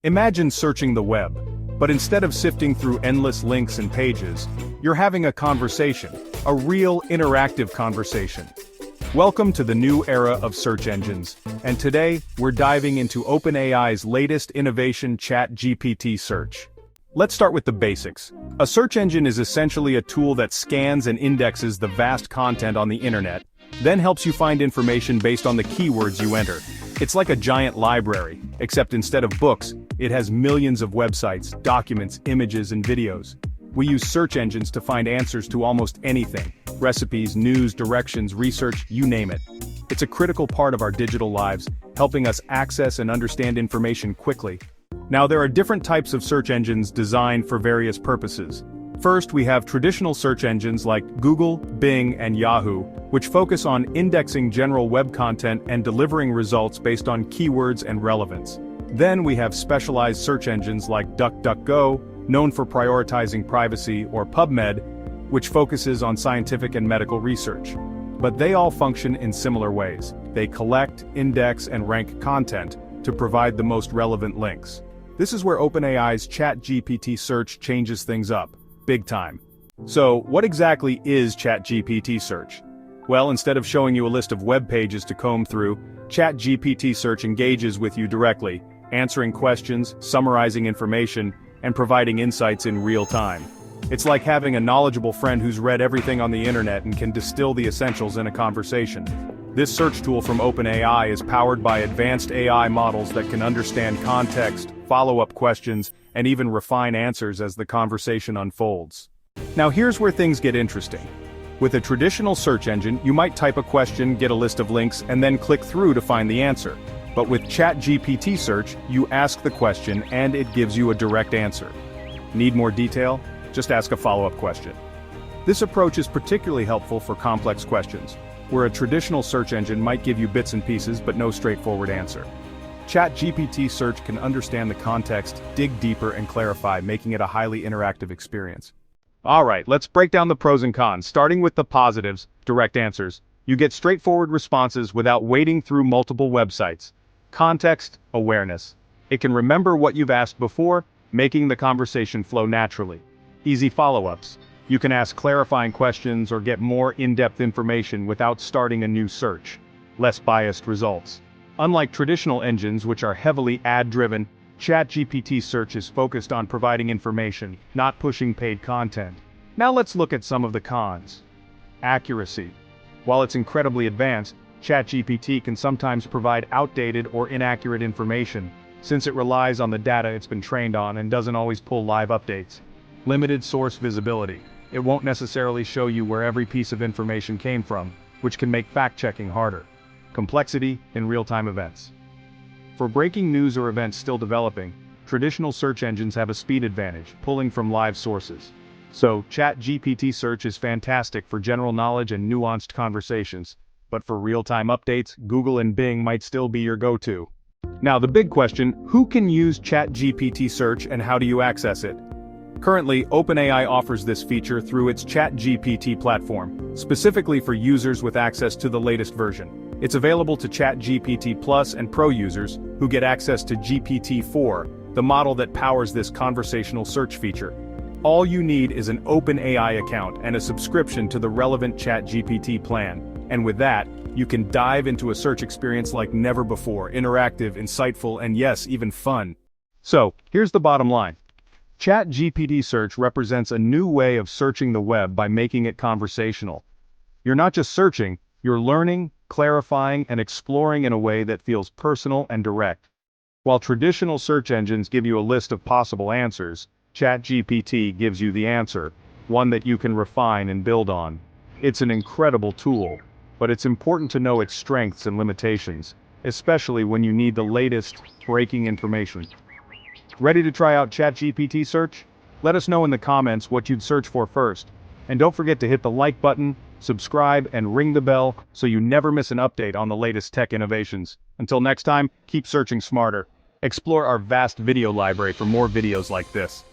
Imagine searching the web, but instead of sifting through endless links and pages, you're having a conversation, a real interactive conversation. Welcome to the new era of search engines, and today, we're diving into OpenAI's latest innovation, ChatGPT Search. Let's start with the basics. A search engine is essentially a tool that scans and indexes the vast content on the internet, then helps you find information based on the keywords you enter. It's like a giant library, except instead of books, it has millions of websites, documents, images, and videos. We use search engines to find answers to almost anything: recipes, news, directions, research, you name it. It's a critical part of our digital lives, helping us access and understand information quickly. Now, there are different types of search engines designed for various purposes. First, we have traditional search engines like Google, Bing, and Yahoo, which focus on indexing general web content and delivering results based on keywords and relevance. Then we have specialized search engines like DuckDuckGo, known for prioritizing privacy, or PubMed, which focuses on scientific and medical research. But they all function in similar ways. They collect, index, and rank content to provide the most relevant links. This is where OpenAI's ChatGPT Search changes things up, big time. So, what exactly is ChatGPT Search? Well, instead of showing you a list of web pages to comb through, ChatGPT Search engages with you directly, answering questions, summarizing information, and providing insights in real time. It's like having a knowledgeable friend who's read everything on the internet and can distill the essentials in a conversation. This search tool from OpenAI is powered by advanced AI models that can understand context, follow-up questions, and even refine answers as the conversation unfolds. Now here's where things get interesting. With a traditional search engine, you might type a question, get a list of links, and then click through to find the answer. But with ChatGPT Search, you ask the question and it gives you a direct answer. Need more detail? Just ask a follow-up question. This approach is particularly helpful for complex questions, where a traditional search engine might give you bits and pieces but no straightforward answer. ChatGPT Search can understand the context, dig deeper, and clarify, making it a highly interactive experience. Alright, let's break down the pros and cons, starting with the positives: direct answers. You get straightforward responses without wading through multiple websites. Context, awareness. It can remember what you've asked before, making the conversation flow naturally. Easy follow-ups. You can ask clarifying questions or get more in-depth information without starting a new search. Less biased results. Unlike traditional engines, which are heavily ad-driven, ChatGPT Search is focused on providing information, not pushing paid content. Now let's look at some of the cons. Accuracy. While it's incredibly advanced, ChatGPT can sometimes provide outdated or inaccurate information, since it relies on the data it's been trained on and doesn't always pull live updates. Limited source visibility. It won't necessarily show you where every piece of information came from, which can make fact-checking harder. Complexity in real-time events. For breaking news or events still developing, traditional search engines have a speed advantage, pulling from live sources. So, ChatGPT Search is fantastic for general knowledge and nuanced conversations, but for real-time updates, Google and Bing might still be your go-to. Now the big question: who can use ChatGPT Search and how do you access it? Currently, OpenAI offers this feature through its ChatGPT platform, specifically for users with access to the latest version. It's available to ChatGPT Plus and Pro users, who get access to GPT-4, the model that powers this conversational search feature. All you need is an OpenAI account and a subscription to the relevant ChatGPT plan. And with that, you can dive into a search experience like never before: interactive, insightful, and yes, even fun. So, here's the bottom line. ChatGPT Search represents a new way of searching the web by making it conversational. You're not just searching, you're learning, clarifying, and exploring in a way that feels personal and direct. While traditional search engines give you a list of possible answers, ChatGPT gives you the answer, one that you can refine and build on. It's an incredible tool, but it's important to know its strengths and limitations, especially when you need the latest, breaking information. Ready to try out ChatGPT Search? Let us know in the comments what you'd search for first. And don't forget to hit the like button, subscribe, and ring the bell so you never miss an update on the latest tech innovations. Until next time, keep searching smarter. Explore our vast video library for more videos like this.